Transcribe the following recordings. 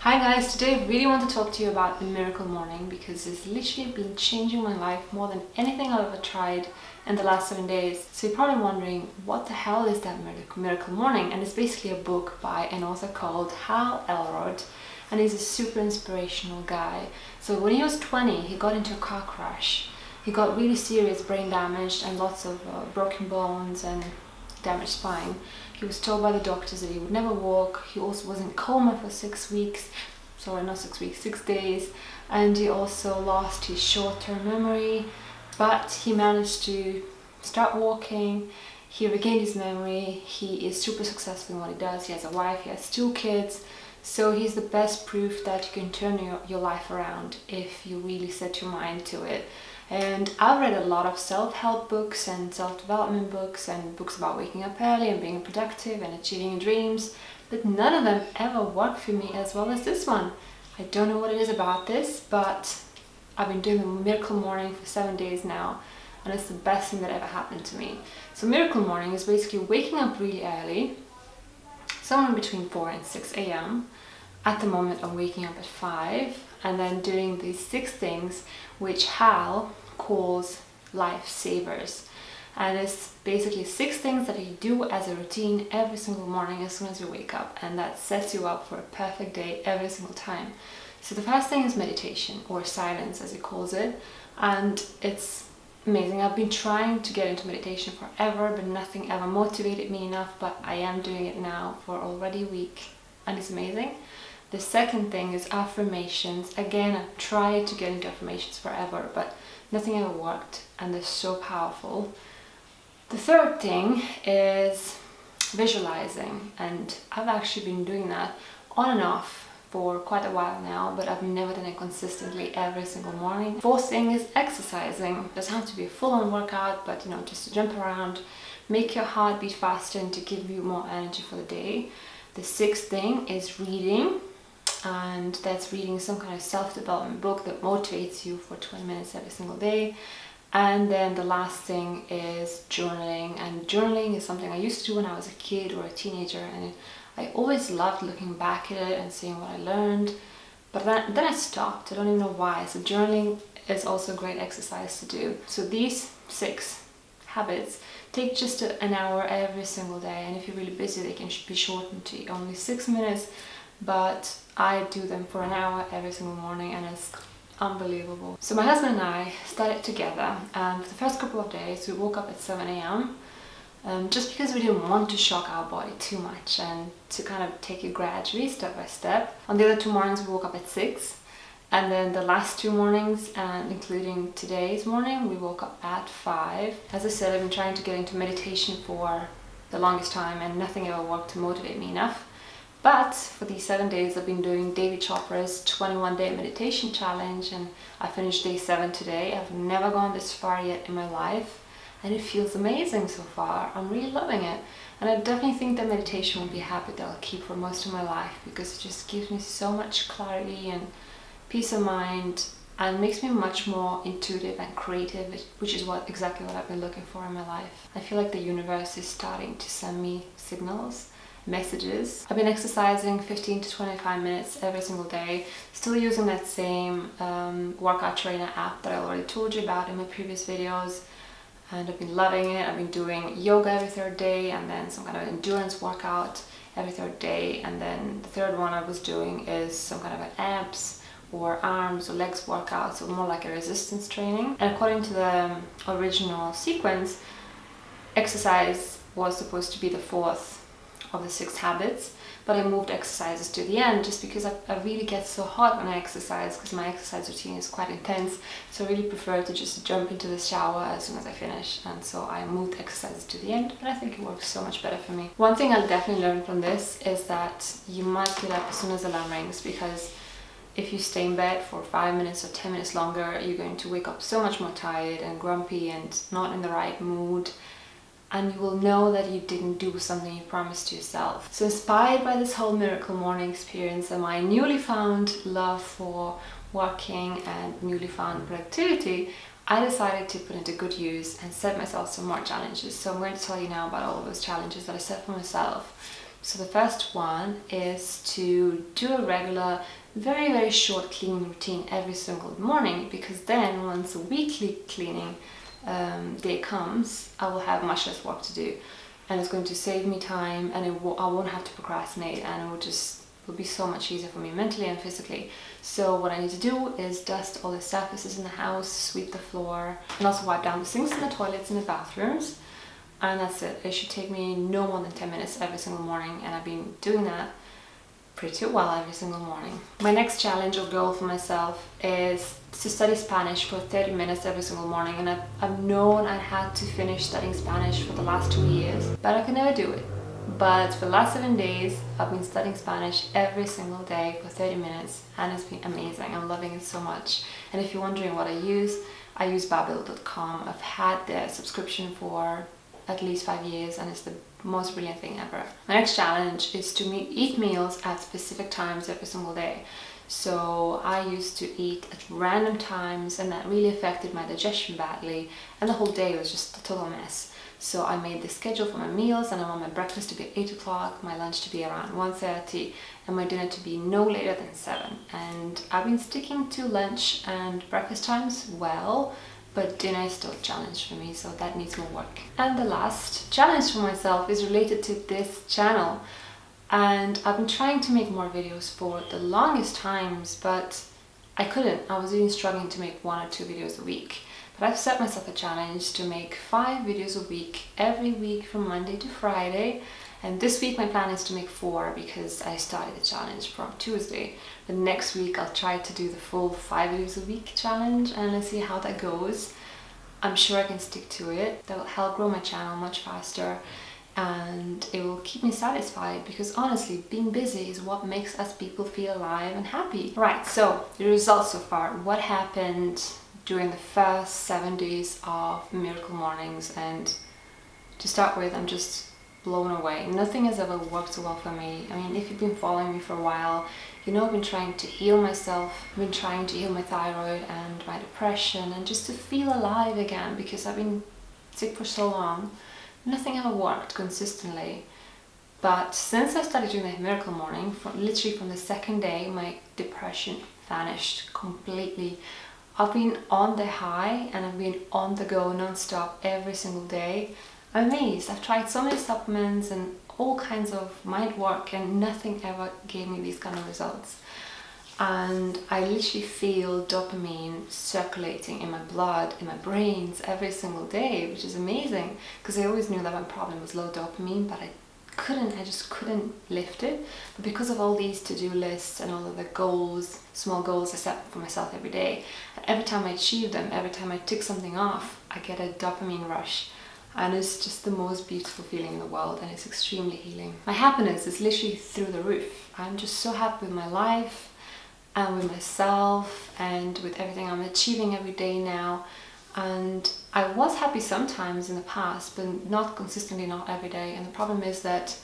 Hi guys, today I really want to talk to you about the miracle morning because it's literally been changing my life more than anything I've ever tried in the last 7 days. So you're probably wondering, what the hell is that miracle morning? And it's basically a book by an author called Hal Elrod, and he's a super inspirational guy. So when he was 20, he got into a car crash. He got really serious brain damage and lots of broken bones and damaged spine. He was told by the doctors that he would never walk. He also was in coma for 6 weeks. Sorry, not 6 weeks, 6 days. And he also lost his short-term memory, but he managed to start walking. He regained his memory. He is super successful in what he does. He has a wife, he has 2 kids. So he's the best proof that you can turn your life around if you really set your mind to it. And I've read a lot of self-help books and self-development books and books about waking up early and being productive and achieving your dreams, but none of them ever worked for me as well as this one. I don't know what it is about this, but I've been doing the miracle morning for 7 days now, and it's the best thing that ever happened to me. So miracle morning is basically waking up really early, somewhere between 4 and 6 a.m. At the moment I'm waking up at 5, and then doing these 6 things which Hal calls lifesavers. And it's basically 6 things that you do as a routine every single morning as soon as you wake up, and that sets you up for a perfect day every single time. So the first thing is meditation, or silence as he calls it, and it's amazing. I've been trying to get into meditation forever, but nothing ever motivated me enough, but I am doing it now for already a week, and it's amazing. The second thing is affirmations. Again, I've tried to get into affirmations forever, but nothing ever worked, and they're so powerful. The third thing is visualizing, and I've actually been doing that on and off for quite a while now, but I've never done it consistently every single morning. Fourth thing is exercising. It doesn't have to be a full-on workout, but just to jump around, make your heart beat faster and to give you more energy for the day. The sixth thing is reading, and that's reading some kind of self-development book that motivates you for 20 minutes every single day. And then the last thing is journaling, and journaling is something I used to do when I was a kid or a teenager, and I always loved looking back at it and seeing what I learned, but then I stopped. I don't even know why. So journaling is also a great exercise to do. So these 6 habits take just an hour every single day, and if you're really busy they can be shortened to only 6 minutes, but I do them for an hour every single morning, and it's unbelievable. So my husband and I started together, and for the first couple of days we woke up at 7 a.m. Just because we didn't want to shock our body too much, and to kind of take it gradually, step by step. On the other 2 mornings we woke up at 6, and then the last 2 mornings, and including today's morning, we woke up at 5. As I said, I've been trying to get into meditation for the longest time, and nothing ever worked to motivate me enough. But for these 7 days I've been doing David Chopra's 21-day meditation challenge, and I finished day 7 today. I've never gone this far yet in my life, and it feels amazing so far. I'm really loving it, and I definitely think that meditation will be a habit that I'll keep for most of my life, because it just gives me so much clarity and peace of mind, and makes me much more intuitive and creative, which is exactly what I've been looking for in my life. I feel like the universe is starting to send me signals, messages. I've been exercising 15 to 25 minutes every single day, still using that same workout trainer app that I already told you about in my previous videos, and I've been loving it. I've been doing yoga every 3rd day, and then some kind of endurance workout every 3rd day, and then the 3rd one I was doing is some kind of an abs or arms or legs workout, so more like a resistance training. And according to the original sequence, exercise was supposed to be the 4th of the 6 habits, but I moved exercises to the end just because I really get so hot when I exercise, because my exercise routine is quite intense, so I really prefer to just jump into the shower as soon as I finish, and so I moved exercises to the end, and I think it works so much better for me. One thing I'll definitely learn from this is that you must get up as soon as the alarm rings, because if you stay in bed for 5 minutes or 10 minutes longer, you're going to wake up so much more tired and grumpy and not in the right mood, and you will know that you didn't do something you promised to yourself. So inspired by this whole miracle morning experience and my newly found love for working and newly found productivity, I decided to put into good use and set myself some more challenges. So I'm going to tell you now about all of those challenges that I set for myself. So the first one is to do a regular, very, very short cleaning routine every single morning, because then once a weekly cleaning day comes, I will have much less work to do, and it's going to save me time, and I won't have to procrastinate, and it will be so much easier for me mentally and physically. So what I need to do is dust all the surfaces in the house, sweep the floor, and also wipe down the sinks and the toilets in the bathrooms. And that's it. It should take me no more than 10 minutes every single morning, and I've been doing that pretty well every single morning. My next challenge or goal for myself is to study Spanish for 30 minutes every single morning, and I've known I had to finish studying Spanish for the last 2 years, but I could never do it. But for the last 7 days, I've been studying Spanish every single day for 30 minutes, and it's been amazing. I'm loving it so much. And if you're wondering what I use Babbel.com. I've had their subscription for at least 5 years, and it's the most brilliant thing ever. My next challenge is to eat meals at specific times every single day. So I used to eat at random times, and that really affected my digestion badly, and the whole day was just a total mess. So I made the schedule for my meals, and I want my breakfast to be at 8 o'clock, my lunch to be around 1:30, and my dinner to be no later than 7. And I've been sticking to lunch and breakfast times well, but dinner is still a challenge for me, so that needs more work. And the last challenge for myself is related to this channel. And I've been trying to make more videos for the longest times, but I couldn't. I was even struggling to make 1 or 2 videos a week. But I've set myself a challenge to make 5 videos a week, every week from Monday to Friday. And this week my plan is to make 4, because I started the challenge from Tuesday. But next week I'll try to do the full 5 videos a week challenge, and let's see how that goes. I'm sure I can stick to it. That will help grow my channel much faster, and it will keep me satisfied, because honestly, being busy is what makes us people feel alive and happy. Right, so the results so far. What happened during the first 7 days of Miracle Mornings? And to start with, I'm just blown away. Nothing has ever worked so well for me. I mean, if you've been following me for a while, you know I've been trying to heal myself. I've been trying to heal my thyroid and my depression, and just to feel alive again, because I've been sick for so long. Nothing ever worked consistently. But since I started doing the Miracle Morning, literally from the second day, my depression vanished completely. I've been on the high, and I've been on the go non-stop every single day. I'm amazed. I've tried so many supplements and all kinds of mind work, and nothing ever gave me these kind of results. And I literally feel dopamine circulating in my blood, in my brains every single day, which is amazing, because I always knew that my problem was low dopamine, but I just couldn't lift it. But because of all these to-do lists and all of the goals, small goals I set for myself every day, every time I achieve them, every time I tick something off, I get a dopamine rush. And it's just the most beautiful feeling in the world, and it's extremely healing. My happiness is literally through the roof. I'm just so happy with my life, and with myself, and with everything I'm achieving every day now. And I was happy sometimes in the past, but not consistently, not every day. And the problem is that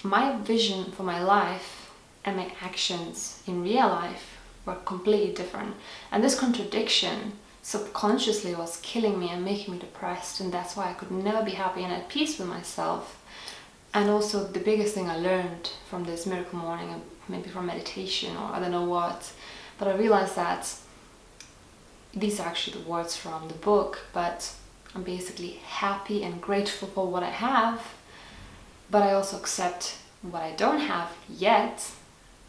my vision for my life and my actions in real life were completely different. And this contradiction subconsciously was killing me and making me depressed, and that's why I could never be happy and at peace with myself. And also the biggest thing I learned from this Miracle Morning, and maybe from meditation or I don't know what, but I realized that these are actually the words from the book, but I'm basically happy and grateful for what I have, but I also accept what I don't have yet,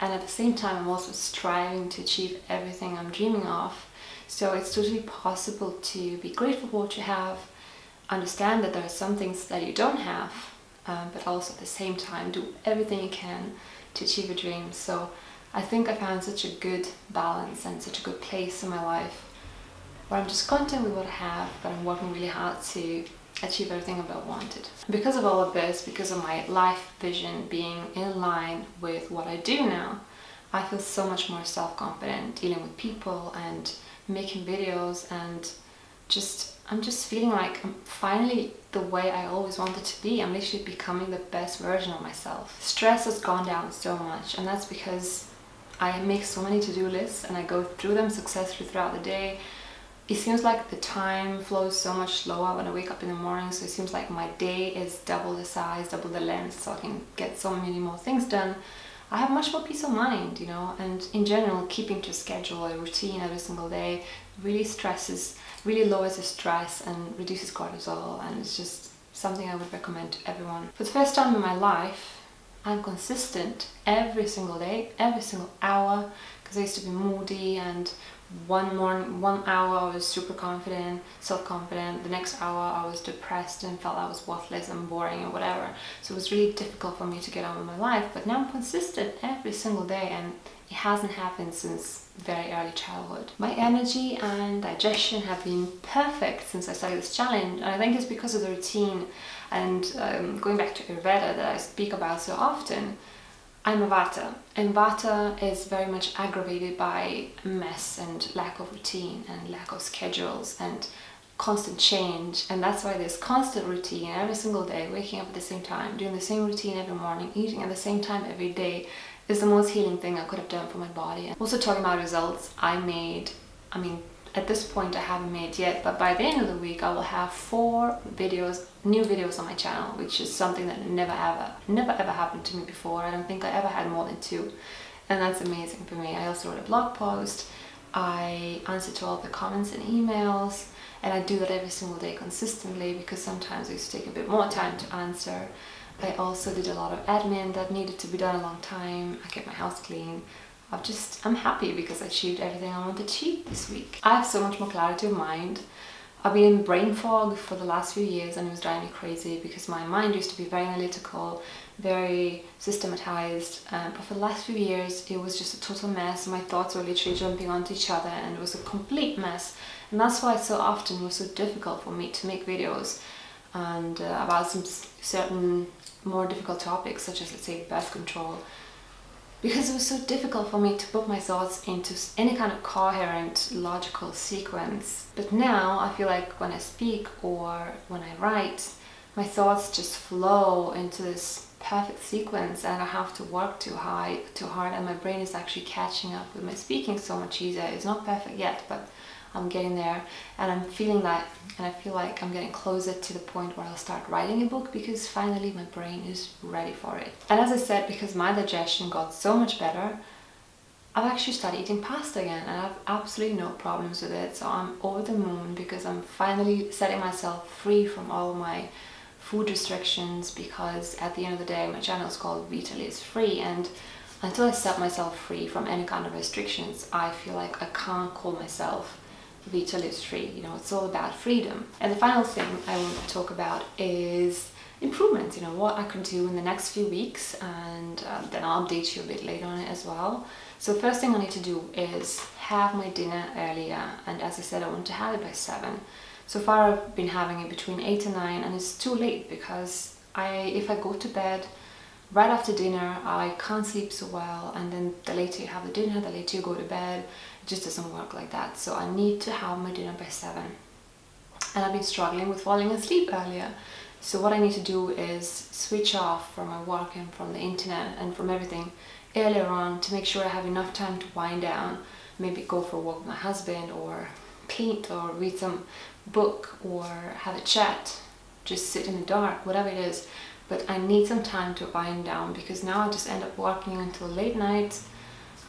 and at the same time I'm also striving to achieve everything I'm dreaming of. So it's totally possible to be grateful for what you have, understand that there are some things that you don't have, but also at the same time do everything you can to achieve your dreams. So I think I found such a good balance and such a good place in my life where I'm just content with what I have, but I'm working really hard to achieve everything I've ever wanted. Because of all of this, because of my life vision being in line with what I do now, I feel so much more self-confident dealing with people and making videos, and I'm just feeling like I'm finally the way I always wanted to be. I'm literally becoming the best version of myself. Stress has gone down so much, and that's because I make so many to-do lists and I go through them successfully throughout the day. it seems like the time flows so much slower when I wake up in the morning, so it seems like my day is double the size, double the length, so I can get so many more things done. I have much more peace of mind, you know, and in general, keeping to a schedule, a routine every single day really lowers the stress and reduces cortisol, and it's just something I would recommend to everyone. For the first time in my life, I'm consistent every single day, every single hour, because I used to be moody, and one hour I was super confident, self-confident, the next hour I was depressed and felt I was worthless and boring or whatever. So it was really difficult for me to get on with my life, but now I'm consistent every single day, and it hasn't happened since very early childhood. My energy and digestion have been perfect since I started this challenge, and I think it's because of the routine and going back to Ayurveda that I speak about so often. I'm a Vata, and Vata is very much aggravated by mess and lack of routine and lack of schedules and constant change, and that's why this constant routine every single day, waking up at the same time, doing the same routine every morning, eating at the same time every day, is the most healing thing I could have done for my body. And also talking about results, at this point I haven't made yet, but by the end of the week I will have 4 new videos on my channel, which is something that never ever happened to me before. I don't think I ever had more than 2, and that's amazing for me. I also wrote a blog post, I answer to all the comments and emails, and I do that every single day consistently, because sometimes it used to take a bit more time to answer. I also did a lot of admin that needed to be done a long time. I kept my house clean. I'm happy because I achieved everything I wanted to achieve this week. I have so much more clarity of mind. I've been in brain fog for the last few years, and it was driving me crazy because my mind used to be very analytical, very systematized, but for the last few years it was just a total mess. My thoughts were literally jumping onto each other, and it was a complete mess, and that's why so often it was so difficult for me to make videos and about some certain more difficult topics, such as, let's say, birth control, because it was so difficult for me to put my thoughts into any kind of coherent, logical sequence. But now I feel like when I speak or when I write, my thoughts just flow into this perfect sequence, and I have to work too hard, and my brain is actually catching up with my speaking so much easier. It's not perfect yet, but I'm getting there, and I'm feeling that, and I feel like I'm getting closer to the point where I'll start writing a book, because finally my brain is ready for it. And as I said, because my digestion got so much better, I've actually started eating pasta again, and I have absolutely no problems with it. So I'm over the moon because I'm finally setting myself free from all my food restrictions, because at the end of the day my channel is called VitaLivesFree, and until I set myself free from any kind of restrictions, I feel like I can't call myself VitaLivesFree. You know, it's all about freedom. And the final thing I want to talk about is improvements, you know, what I can do in the next few weeks, and then I'll update you a bit later on it as well. So first thing I need to do is have my dinner earlier, and as I said, I want to have it by 7. So far I've been having it between 8 and 9, and it's too late because if I go to bed right after dinner, I can't sleep so well, and then the later you have the dinner, the later you go to bed. It just doesn't work like that. So I need to have my dinner by 7, and I've been struggling with falling asleep earlier. So what I need to do is switch off from my work and from the internet and from everything earlier on, to make sure I have enough time to wind down, maybe go for a walk with my husband, or paint, or read some book, or have a chat, just sit in the dark, whatever it is. But I need some time to wind down, because now I just end up working until late night,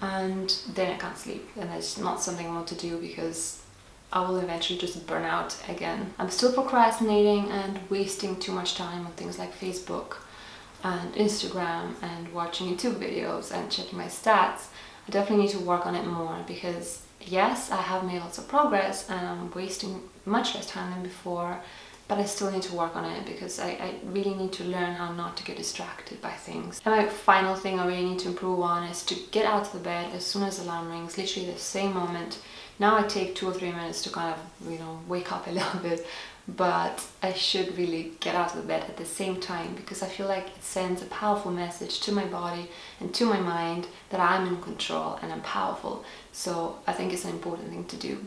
and then I can't sleep, and that's not something I want to do, because I will eventually just burn out again. I'm still procrastinating and wasting too much time on things like Facebook and Instagram and watching YouTube videos and checking my stats. I definitely need to work on it more, because yes, I have made lots of progress and I'm wasting much less time than before, but I still need to work on it, because I really need to learn how not to get distracted by things. And my final thing I really need to improve on is to get out of the bed as soon as the alarm rings, literally the same moment. Now I take 2 or 3 minutes to kind of, you know, wake up a little bit, but I should really get out of the bed at the same time, because I feel like it sends a powerful message to my body and to my mind that I'm in control and I'm powerful. So I think it's an important thing to do.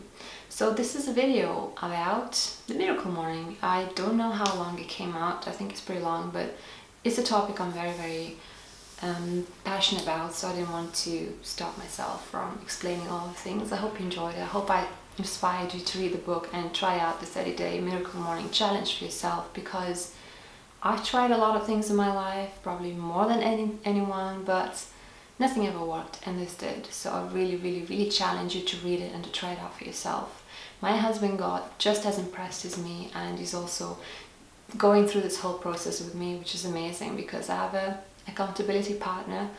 So this is a video about the miracle morning. I don't know how long it came out. I think it's pretty long, but it's a topic I'm very, very passionate about, so I didn't want to stop myself from explaining all the things. I hope you enjoyed it. I hope I inspired you to read the book and try out the 30-day Miracle Morning Challenge for yourself, because I've tried a lot of things in my life, probably more than anyone, but nothing ever worked, and this did. So I really challenge you to read it and to try it out for yourself. My husband got just as impressed as me, and he's also going through this whole process with me, which is amazing because I have a accountability partner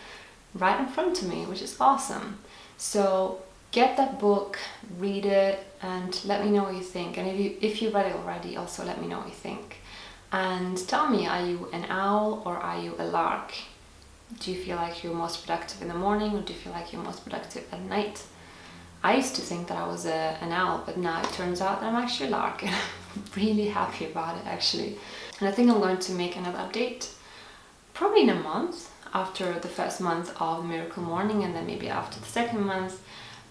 right in front of me, which is awesome. So get that book, read it, and let me know what you think. And if you read it already, also let me know what you think. And tell me, are you an owl or are you a lark? Do you feel like you're most productive in the morning, or do you feel like you're most productive at night? I used to think that I was an owl, but now it turns out that I'm actually a lark, and I'm really happy about it actually. And I think I'm going to make another update probably in a month, after the first month of Miracle Morning, and then maybe after the second month,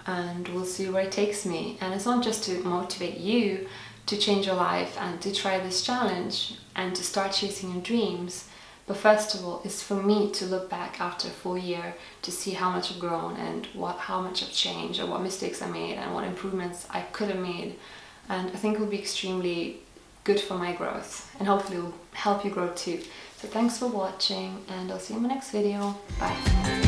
and we'll see where it takes me. And it's not just to motivate you to change your life and to try this challenge and to start chasing your dreams, but first of all, it's for me to look back after a full year to see how much I've grown and how much I've changed, and what mistakes I made and what improvements I could have made. And I think it will be extremely good for my growth, and hopefully it will help you grow too. So thanks for watching, and I'll see you in my next video. Bye.